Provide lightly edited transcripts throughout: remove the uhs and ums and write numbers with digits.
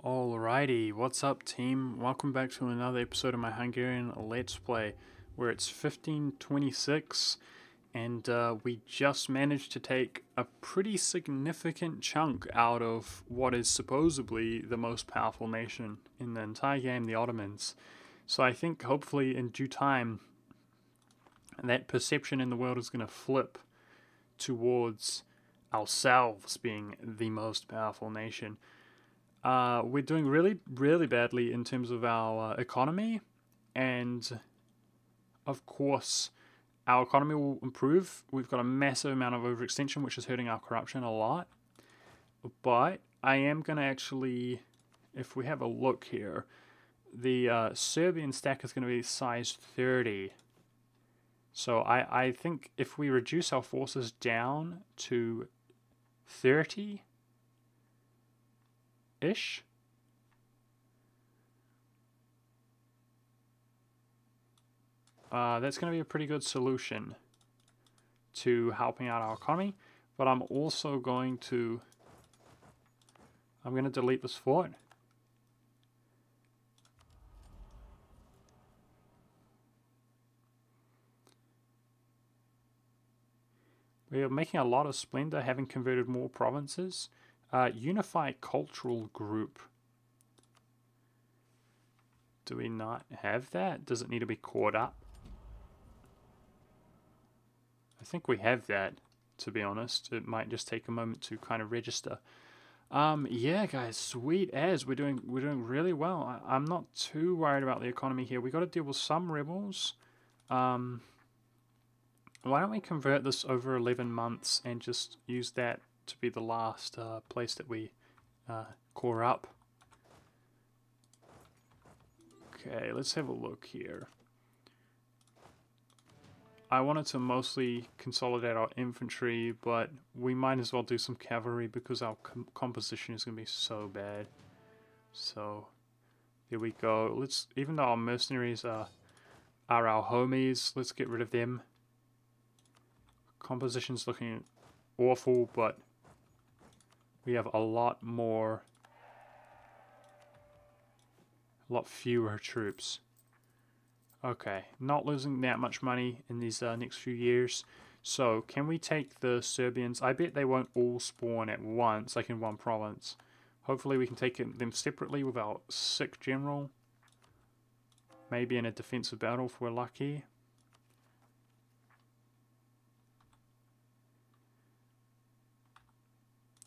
Alrighty, what's up team? Welcome back to another episode of my Hungarian Let's Play, where it's 1526 and we just managed to take a pretty significant chunk out of what is supposedly the most powerful nation in the entire game, the Ottomans. So I think hopefully in due time that perception in the world is going to flip towards ourselves being the most powerful nation. We're doing really badly in terms of our economy, and of course our economy will improve. We've got a massive amount of overextension, which is hurting our corruption a lot. But I am going to actually, if we have a look here, the Serbian stack is going to be size 30. So I think if we reduce our forces down to 30, ish. That's going to be a pretty good solution to helping out our economy. But I'm also going to delete this fort. We are making a lot of splendor, having converted more provinces. Unify cultural group. Do we not have that? Does it need to be caught up? I think we have that, to be honest. It might just take a moment to kind of register. Yeah, guys, sweet as we're doing really well. I'm not too worried about the economy here. We got to deal with some rebels. Why don't we convert this over 11 months and just use that to be the last place that we core up. Okay, let's have a look here. I wanted to mostly consolidate our infantry, but we might as well do some cavalry because our composition is going to be so bad. So, here we go. Let's, even though our mercenaries are our homies, let's get rid of them. Composition's looking awful, but we have a lot fewer troops. Okay, not losing that much money in these next few years. So, can we take the Serbians? I bet they won't all spawn at once, like in one province. Hopefully we can take them separately with our sick general. Maybe in a defensive battle if we're lucky.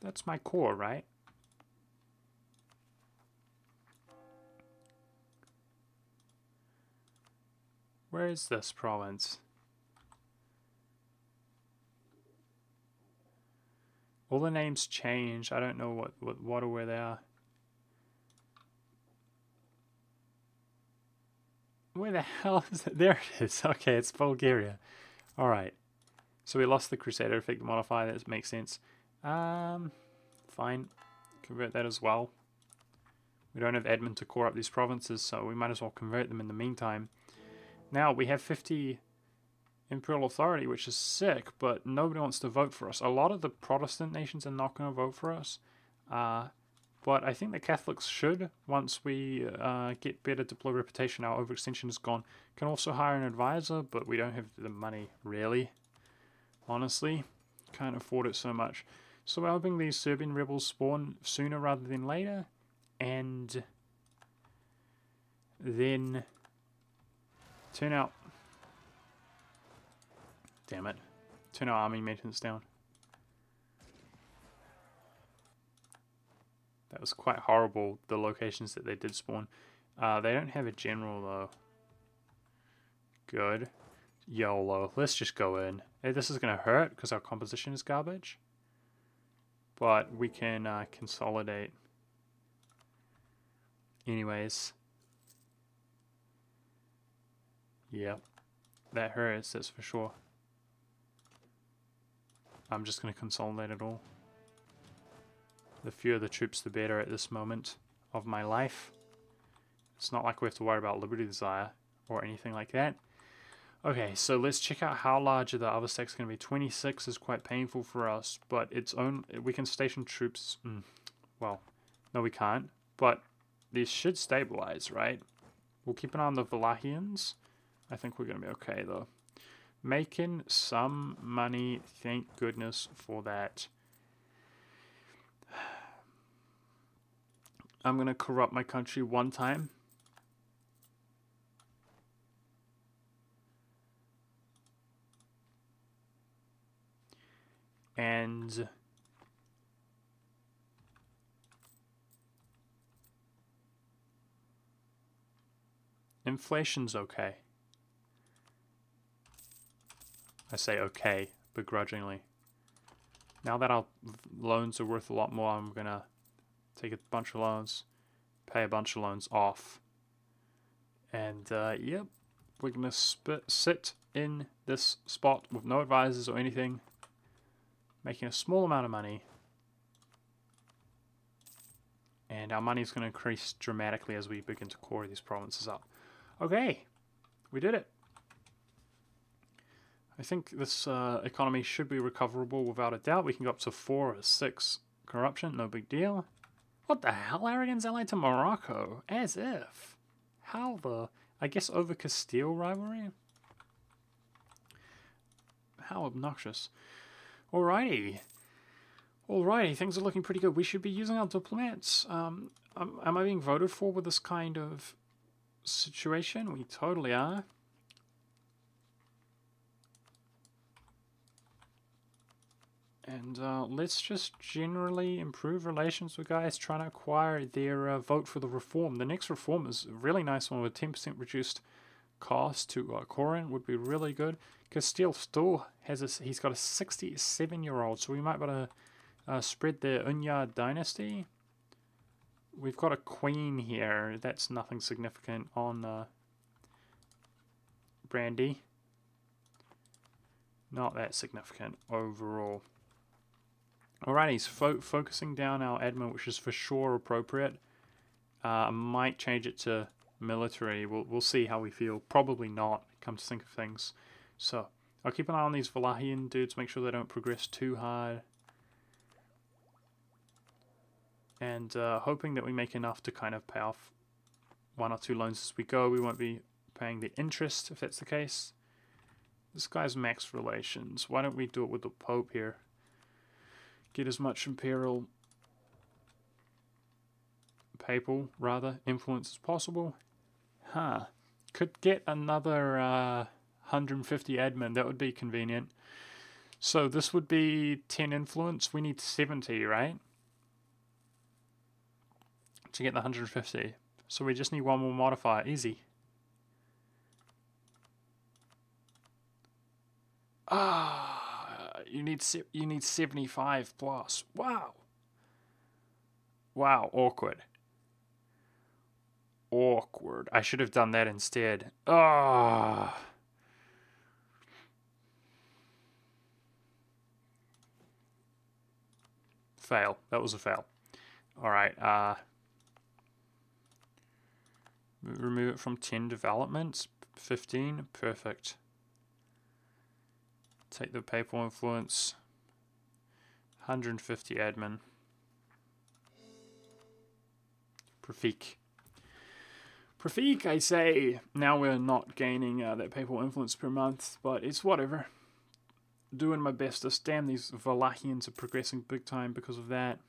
That's my core, right? Where is this province? All the names change. I don't know what or where they are. Where the hell is it? There it is. Okay, it's Bulgaria. Alright. So we lost the Crusader effect modifier. That makes sense. Fine. Convert that as well. We don't have admin to core up these provinces, so we might as well convert them in the meantime. Now, we have 50 imperial authority, which is sick, but nobody wants to vote for us. A lot of the Protestant nations are not going to vote for us. But I think the Catholics should, once we get better deploy reputation. Our overextension is gone. Can also hire an advisor, but we don't have the money, really. Honestly, can't afford it so much. So we're hoping these Serbian rebels spawn sooner rather than later, and then turn out, damn it, turn our army maintenance down. That was quite horrible, the locations that they did spawn. They don't have a general though. Good. YOLO. Let's just go in. Hey, this is going to hurt because our composition is garbage. But we can consolidate. Anyways. Yep. That hurts, that's for sure. I'm just going to consolidate it all. The fewer the troops, the better at this moment of my life. It's not like we have to worry about Liberty Desire or anything like that. Okay, so let's check out how large the other stack's going to be. 26 is quite painful for us, but we can station troops. Well, no we can't. But these should stabilize, right? We'll keep an eye on the Valachians. I think we're going to be okay, though. Making some money, thank goodness for that. I'm going to corrupt my country one time. And inflation's okay. I say okay, begrudgingly. Now that our loans are worth a lot more, I'm going to take a bunch of loans, pay a bunch of loans off. And, yep, we're going to sit in this spot with no advisors or anything, making a small amount of money. And our money is going to increase dramatically as we begin to core these provinces up. Okay, we did it. I think this economy should be recoverable without a doubt. We can go up to 4 or 6 corruption, no big deal. What the hell? Aragon's allied to Morocco? As if. How the... I guess over Castile rivalry? How obnoxious. Alrighty. Alrighty, things are looking pretty good. We should be using our diplomats. Am I being voted for with this kind of situation? We totally are. And let's just generally improve relations with guys trying to acquire their vote for the reform. The next reform is a really nice one with 10% reduced cost to Corin would be really good. Castile still has he's got a 67-year-old, so we might be able to spread the Unyar dynasty. We've got a queen here. That's nothing significant on Brandy. Not that significant overall. Alrighty, so focusing down our admin, which is for sure appropriate. I might change it to military. We'll see how we feel. Probably not, come to think of things. So, I'll keep an eye on these Valachian dudes, make sure they don't progress too hard. And hoping that we make enough to kind of pay off 1 or 2 loans as we go. We won't be paying the interest if that's the case. This guy's max relations. Why don't we do it with the Pope here? Get as much imperial, papal, rather, influence as possible. Huh. Could get another 150 admin. That would be convenient. So this would be 10 influence. We need 70, right? To get the 150. So we just need 1 more modifier. Easy. You need 75 plus. Wow. Wow, awkward. Awkward. I should have done that instead. Fail. That was a fail. Alright, remove it from 10 developments. 15. Perfect. Take the papal influence. 150 admin. Profik. Profik, I say. Now we're not gaining that papal influence per month, but it's whatever. Doing my bestest. Damn, these Valachians are progressing big time because of that.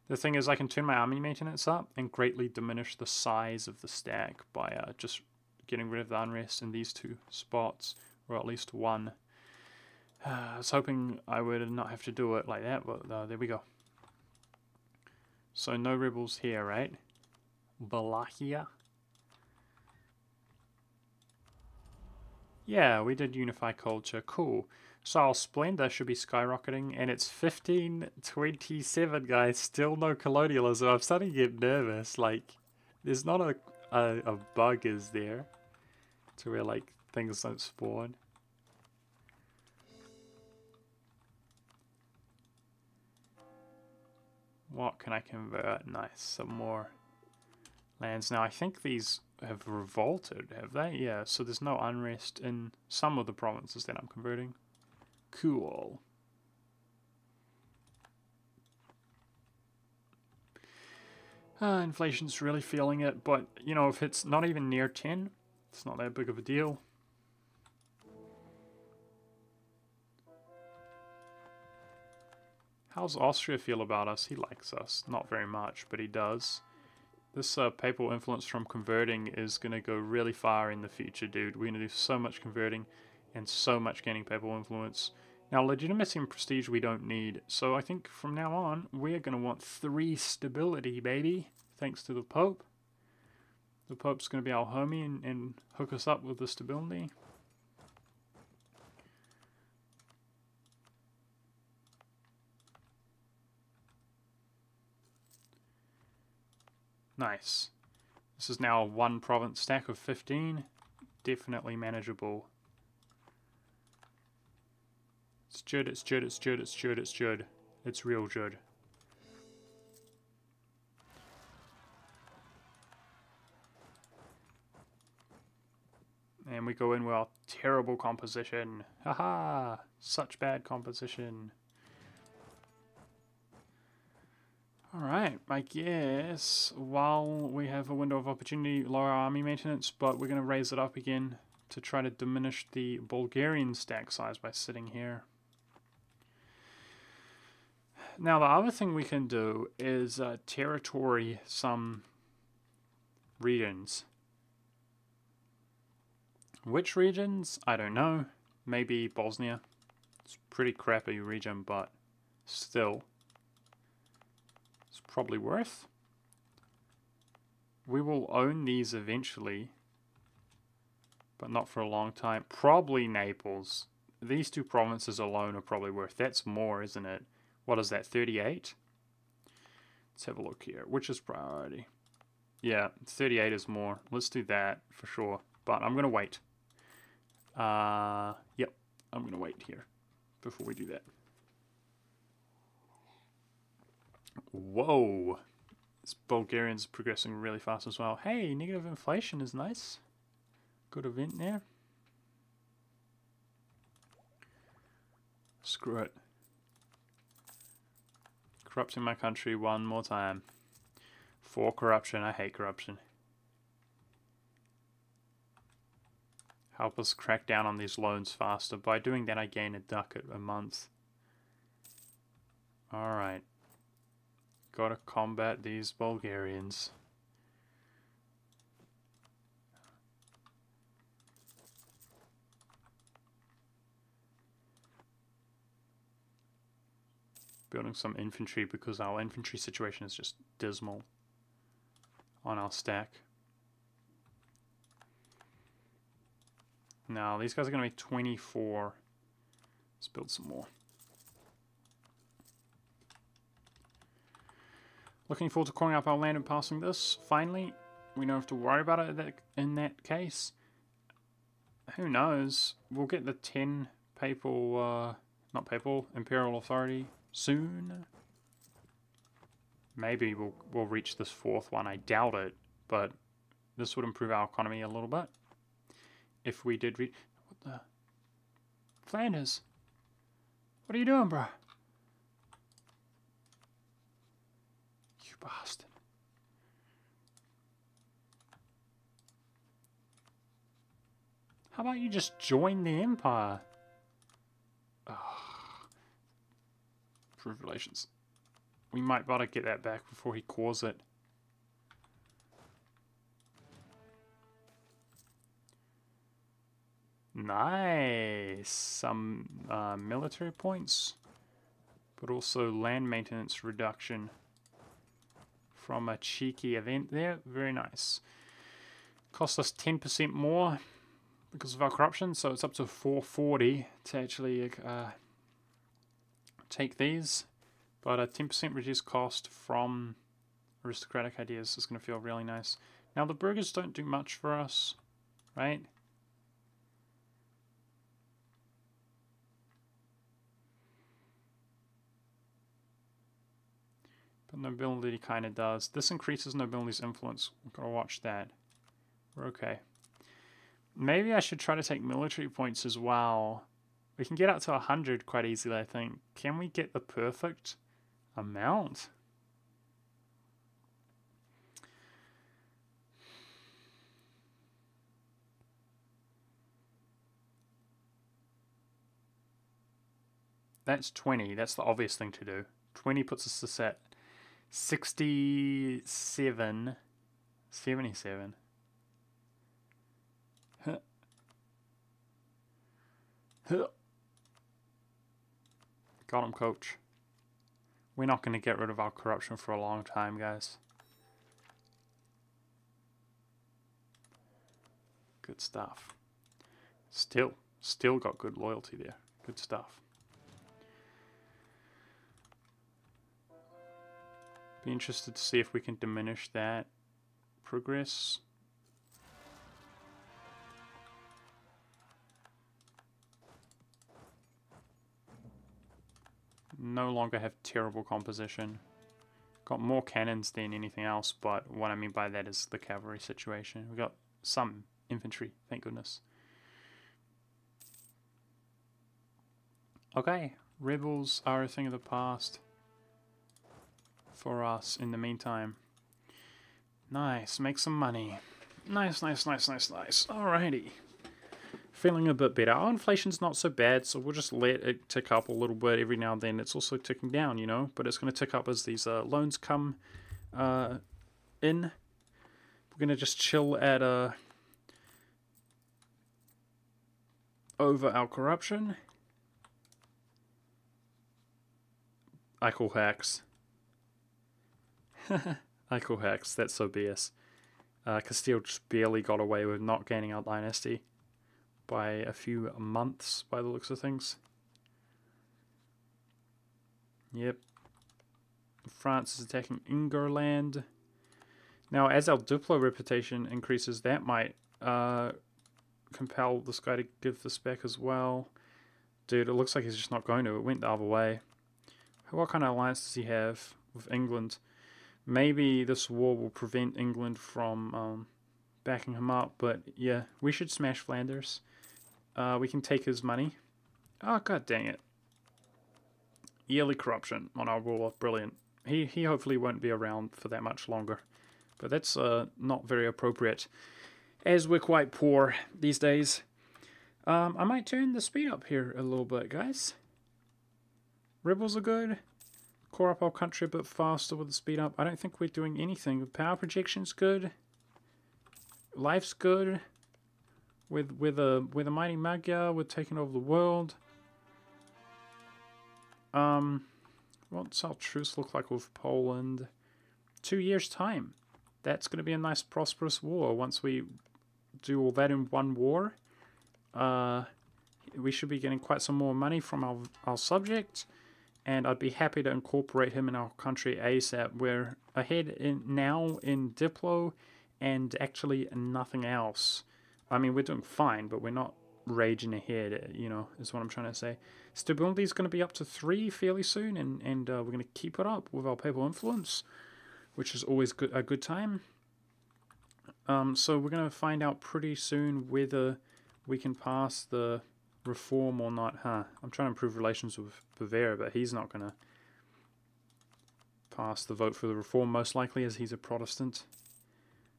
The thing is, I can turn my army maintenance up and greatly diminish the size of the stack by just getting rid of the unrest in these 2 spots, or at least 1. I was hoping I would not have to do it like that, but there we go. So no rebels here, right? Wallachia. Yeah, we did unify culture. Cool. So our splendor should be skyrocketing, and it's 1527, guys. Still no colonialism. I'm starting to get nervous. Like, there's not a bug, is there? To where, like, things don't spawn. What can I convert? Nice, some more lands. Now, I think these have revolted, have they? Yeah, so there's no unrest in some of the provinces that I'm converting. Cool. Inflation's really feeling it, but, you know, if it's not even near 10, it's not that big of a deal. How's Austria feel about us? He likes us. Not very much, but he does. This papal influence from converting is going to go really far in the future, dude. We're going to do so much converting and so much gaining papal influence. Now, legitimacy and prestige we don't need. So I think from now on, we're going to want 3 stability, baby. Thanks to the Pope. The Pope's going to be our homie and hook us up with the stability. Nice. This is now a 1 province stack of 15. Definitely manageable. It's Jud, it's Jud, it's Jud, it's Jud, it's Jud. It's real Jud. And we go in with our terrible composition. Haha! Such bad composition. Alright, I guess while we have a window of opportunity, lower our army maintenance, but we're going to raise it up again to try to diminish the Bulgarian stack size by sitting here. Now the other thing we can do is territory some regions. Which regions? I don't know. Maybe Bosnia. It's a pretty crappy region, but still. It's probably worth. We will own these eventually, but not for a long time. Probably Naples. These 2 provinces alone are probably worth. That's more, isn't it? What is that, 38? Let's have a look here. Which is priority? Yeah, 38 is more. Let's do that for sure. But I'm going to wait. Yep, I'm going to wait here before we do that. Whoa. This Bulgarian's progressing really fast as well. Hey, negative inflation is nice. Good event there. Screw it. Corrupting my country one more time. For corruption. I hate corruption. Help us crack down on these loans faster. By doing that, I gain a ducat a month. Alright. Gotta combat these Bulgarians. Building some infantry because our infantry situation is just dismal on our stack. Now, these guys are going to be 24. Let's build some more. Looking forward to calling up our land and passing this. Finally, we don't have to worry about it in that case. Who knows? We'll get the 10 papal, not papal, imperial authority soon. Maybe we'll reach this 4th one. I doubt it, but this would improve our economy a little bit. If we did reach... What the... Flanders? What are you doing, bro? You bastard. How about you just join the Empire? Ugh. Improve relations. We might better get that back before he calls it. Nice. Some military points, but also land maintenance reduction from a cheeky event there. Very nice. Cost us 10% more because of our corruption, so it's up to 440 to actually take these. But a 10% reduced cost from aristocratic ideas is going to feel really nice. Now the burghers don't do much for us, right? But nobility kind of does. This increases nobility's influence. We've got to watch that. We're okay. Maybe I should try to take military points as well. We can get up to 100 quite easily, I think. Can we get the perfect amount? That's 20. That's the obvious thing to do. 20 puts us at 67. 77. Huh. Huh. Got him, coach. We're not going to get rid of our corruption for a long time, guys. Good stuff. Still got good loyalty there. Good stuff. Be interested to see if we can diminish that progress. No longer have terrible composition. Got more cannons than anything else, but what I mean by that is the cavalry situation. We got some infantry, thank goodness. Okay, rebels are a thing of the past for us in the meantime. Nice, make some money. Nice. Alrighty. Feeling a bit better. Our inflation's not so bad, so we'll just let it tick up a little bit every now and then. It's also ticking down, you know, but it's going to tick up as these loans come in. We're going to just chill at over our corruption. I call hacks. I call hacks. That's so BS. Castile just barely got away with not gaining our dynasty by a few months, by the looks of things. Yep. France is attacking Ingerland. Now, as our Diplo reputation increases, that might compel this guy to give this back as well. Dude, it looks like he's just not going to. It went the other way. What kind of alliance does he have with England? Maybe this war will prevent England from backing him up, but yeah, we should smash Flanders. We can take his money. Oh, god dang it. Yearly corruption on our ruler. Brilliant. He hopefully won't be around for that much longer. But that's not very appropriate, as we're quite poor these days. I might turn the speed up here a little bit, guys. Rebels are good. Core up our country a bit faster with the speed up. I don't think we're doing anything. The power projection's good. Life's good. With a mighty Magyar, we're taking over the world. What's our truce look like with Poland? 2 years' time. That's going to be a nice prosperous war. Once we do all that in one war, we should be getting quite some more money from our subject. And I'd be happy to incorporate him in our country ASAP. We're ahead now in Diplo and actually nothing else. I mean, we're doing fine, but we're not raging ahead, you know, is what I'm trying to say. Stability is going to be up to 3 fairly soon, and we're going to keep it up with our papal influence, which is always a good time. So we're going to find out pretty soon whether we can pass the reform or not, huh? I'm trying to improve relations with Bavaria, but he's not going to pass the vote for the reform, most likely, as he's a Protestant.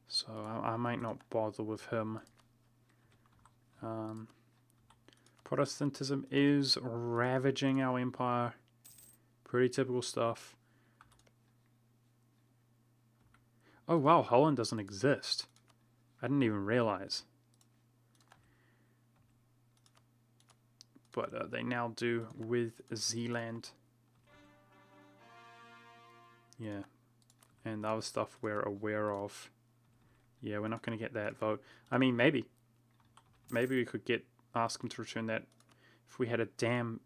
So I might not bother with him. Protestantism is ravaging our empire. Pretty typical stuff. Oh wow, Holland doesn't exist. I didn't even realize. But they now do with Zealand. Yeah. And the other stuff we're aware of. Yeah, we're not going to get that vote. I mean, maybe. Maybe we could ask them to return that if we had a damn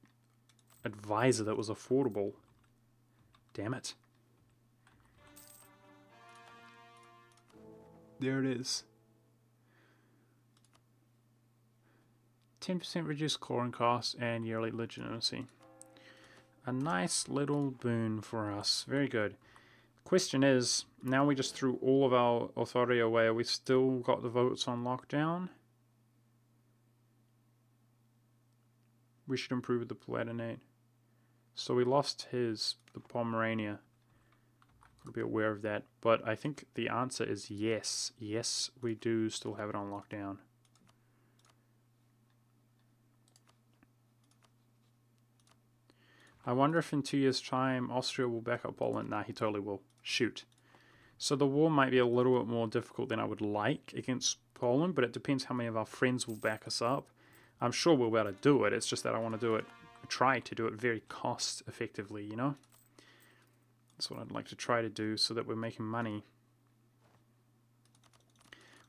advisor that was affordable. Damn it. There it is. 10% reduced coring costs and yearly legitimacy. A nice little boon for us. Very good. Question is, now we just threw all of our authority away. Are we still got the votes on lockdown? We should improve the Palatinate. So we lost the Pomerania. We'll be aware of that. But I think the answer is yes. Yes, we do still have it on lockdown. I wonder if in 2 years' time Austria will back up Poland. Nah, he totally will. Shoot. So the war might be a little bit more difficult than I would like against Poland, but it depends how many of our friends will back us up. I'm sure we'll be able to do it. It's just that I want to do it, try to do it very cost effectively, you know? That's what I'd like to try to do so that we're making money.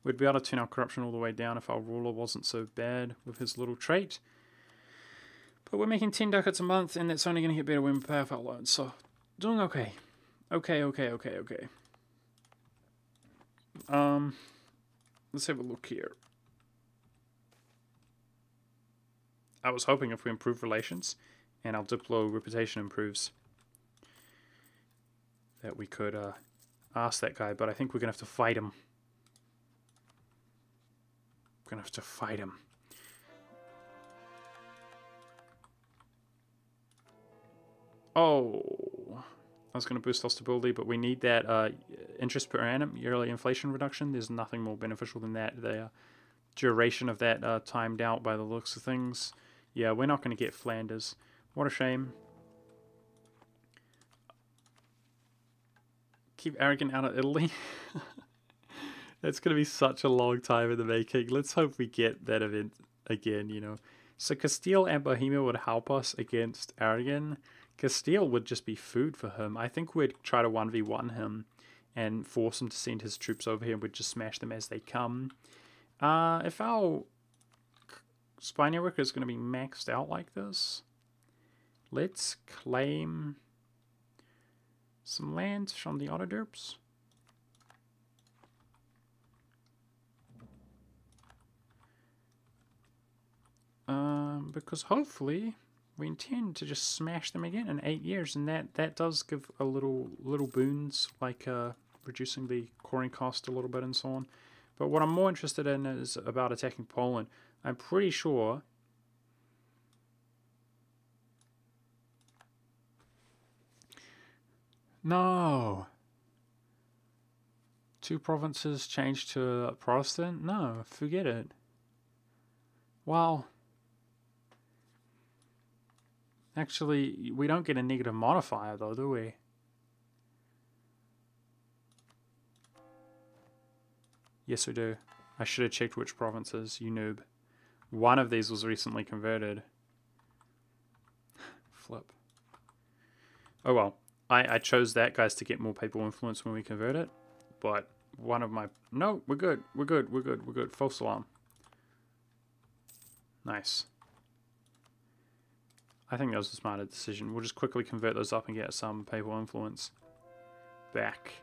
We'd be able to turn our corruption all the way down if our ruler wasn't so bad with his little trait. But we're making 10 ducats a month, and that's only going to get better when we pay off our loans. So, doing okay. Okay. Let's have a look here. I was hoping if we improve relations and our Diplo reputation improves, that we could ask that guy, but I think we're going to have to fight him. We're going to have to fight him. Oh, I was going to boost our stability, but we need that interest per annum, yearly inflation reduction. There's nothing more beneficial than that. The duration of that timed out by the looks of things. Yeah, we're not going to get Flanders. What a shame. Keep Aragon out of Italy. That's going to be such a long time in the making. Let's hope we get that event again, you know. So Castile and Bohemia would help us against Aragon. Castile would just be food for him. I think we'd try to 1v1 him and force him to send his troops over here and we'd just smash them as they come. If our spy network is going to be maxed out like this, let's claim some land from the Autoderps. Because hopefully we intend to just smash them again in 8 years, and that does give a little boons, like reducing the coring cost a little bit and so on. But what I'm more interested in is about attacking Poland. I'm pretty sure no. 2 provinces changed to Protestant? No, forget it. Well, actually, we don't get a negative modifier though, do we? Yes, we do. I should have checked which provinces, you noob. One of these was recently converted. Flip. Oh well. I chose that, guys, to get more papal influence when we convert it. But one of my... No, we're good. We're good. False alarm. Nice. I think that was a smarter decision. We'll just quickly convert those up and get some papal influence back.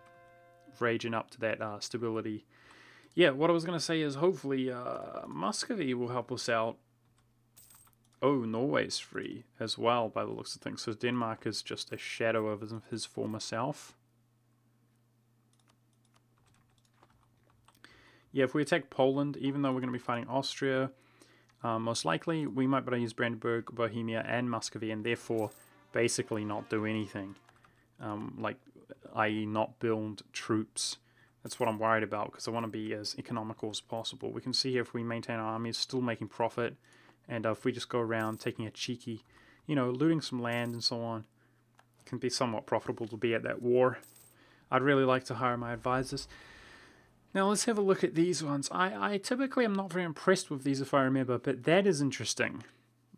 Raging up to that stability. Yeah, what I was going to say is hopefully Muscovy will help us out. Oh, Norway's free as well by the looks of things. So Denmark is just a shadow of his former self. Yeah, if we attack Poland, even though we're going to be fighting Austria, most likely we might be able to use Brandenburg, Bohemia, and Muscovy, and therefore basically not do anything. Like, i.e. not build troops. That's what I'm worried about, because I want to be as economical as possible. We can see here if we maintain our armies, still making profit. And if we just go around taking a cheeky, you know, looting some land and so on, it can be somewhat profitable to be at that war. I'd really like to hire my advisors. Now let's have a look at these ones. I typically am not very impressed with these if I remember, but that is interesting.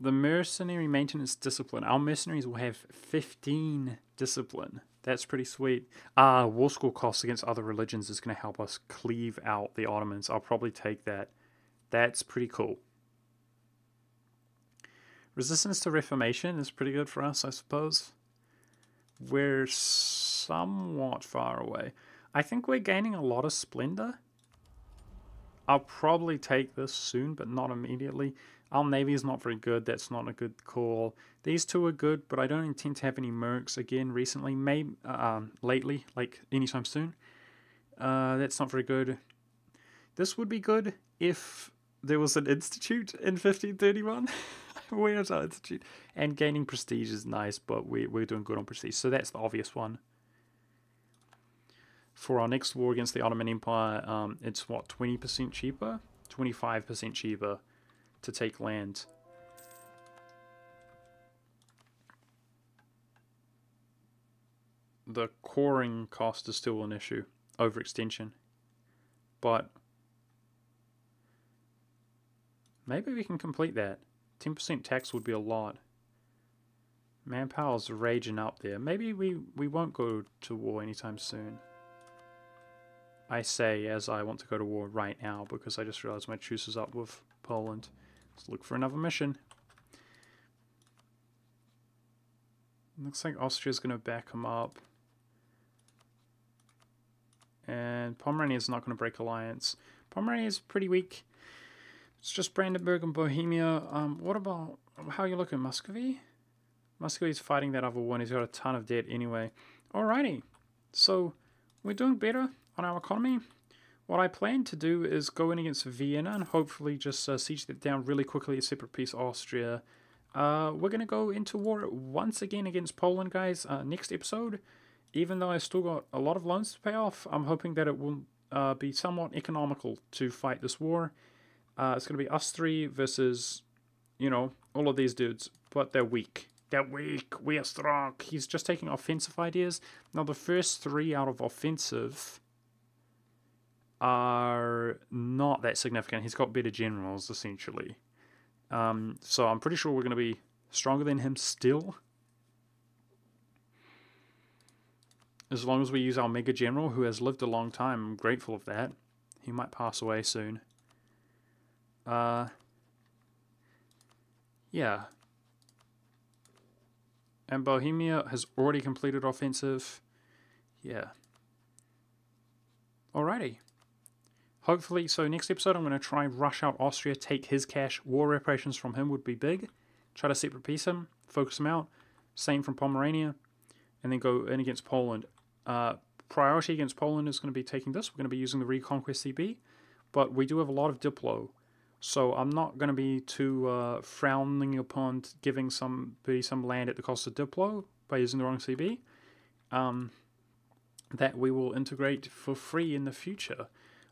The mercenary maintenance discipline. Our mercenaries will have 15 discipline. That's pretty sweet. War school costs against other religions is going to help us cleave out the Ottomans. I'll probably take that. That's pretty cool. Resistance to Reformation is pretty good for us, I suppose. We're somewhat far away. I think we're gaining a lot of splendor. I'll probably take this soon, but not immediately. Our navy is not very good. That's not a good call. These two are good, but I don't intend to have any mercs again recently. Maybe lately, like anytime soon. That's not very good. This would be good if there was an institute in 1531. Where's our institute? And gaining prestige is nice, but we're doing good on prestige. So that's the obvious one. For our next war against the Ottoman Empire, it's what, 20% cheaper? 25% cheaper to take land. the coring cost is still an issue, overextension. But maybe we can complete that. 10% tax would be a lot. Manpower's raging up there. Maybe we won't go to war anytime soon. I say as I want to go to war right now because I just realized my truce is up with Poland. Let's look for another mission. Looks like Austria's going to back him up. And Pomerania's not going to break alliance. Pomerania's pretty weak. It's just Brandenburg and Bohemia. What about, how are you looking, Muscovy? Muscovy's fighting that other one. He's got a ton of debt anyway. Alrighty. So, we're doing better on our economy. What I plan to do is go in against Vienna and hopefully just siege that down really quickly, a separate piece of Austria. We're going to go into war once again against Poland, guys, next episode. Even though I've still got a lot of loans to pay off, I'm hoping that it will be somewhat economical to fight this war. It's going to be us three versus, you know, all of these dudes, but they're weak. They're weak. We are strong. He's just taking offensive ideas. Now, the first three out of offensive are not that significant. He's got better generals, essentially. So I'm pretty sure we're going to be stronger than him still. As long as we use our Mega General, who has lived a long time. I'm grateful of that. He might pass away soon. Yeah. And Bohemia has already completed offensive. Yeah. Alrighty. Hopefully, so next episode I'm going to try and rush out Austria, take his cash. War reparations from him would be big. Try to separate peace him, focus him out. Same from Pomerania. And then go in against Poland. Priority against Poland is going to be taking this. We're going to be using the Reconquest CB. But we do have a lot of Diplo. So I'm not going to be too frowning upon giving somebody some land at the cost of Diplo by using the wrong CB. That we will integrate for free in the future.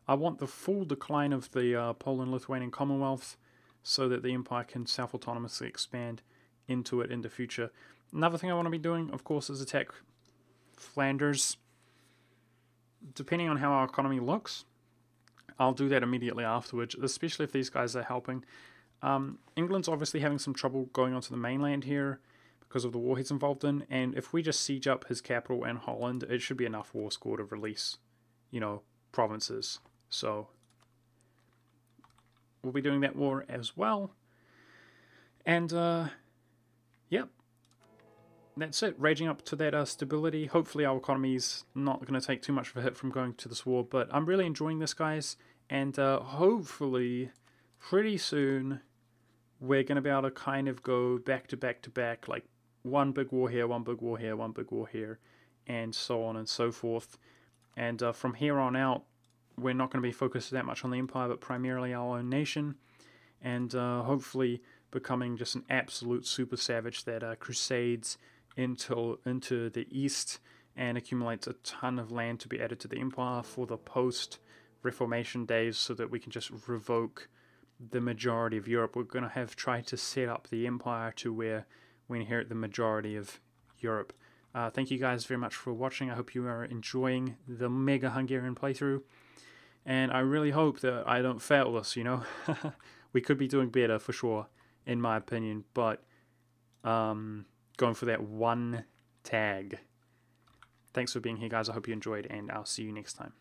I want the full decline of the Poland-Lithuanian Commonwealth so that the empire can self-autonomously expand into it in the future. Another thing I want to be doing, of course, is attack Flanders. Depending on how our economy looks, I'll do that immediately afterwards, especially if these guys are helping. England's obviously having some trouble going onto the mainland here because of the war he's involved in, and if we just siege up his capital and Holland, it should be enough war score to release, you know, provinces. So we'll be doing that war as well. And, yep. That's it, raging up to that stability. Hopefully our economy's not going to take too much of a hit from going to this war, but I'm really enjoying this, guys, and hopefully pretty soon we're going to be able to kind of go back to back to back, like one big war here, one big war here, one big war here, and so on and so forth. And from here on out, we're not going to be focused that much on the empire, but primarily our own nation, and hopefully becoming just an absolute super savage that crusades into the east and accumulates a ton of land to be added to the empire for the post-Reformation days so that we can just revoke the majority of Europe. We're going to have tried to set up the empire to where we inherit the majority of Europe. Thank you guys very much for watching. I hope you are enjoying the Mega Hungarian playthrough, and I really hope that I don't fail this, you know. We could be doing better for sure, in my opinion, but going for that one tag. Thanks for being here, guys. I hope you enjoyed, and I'll see you next time.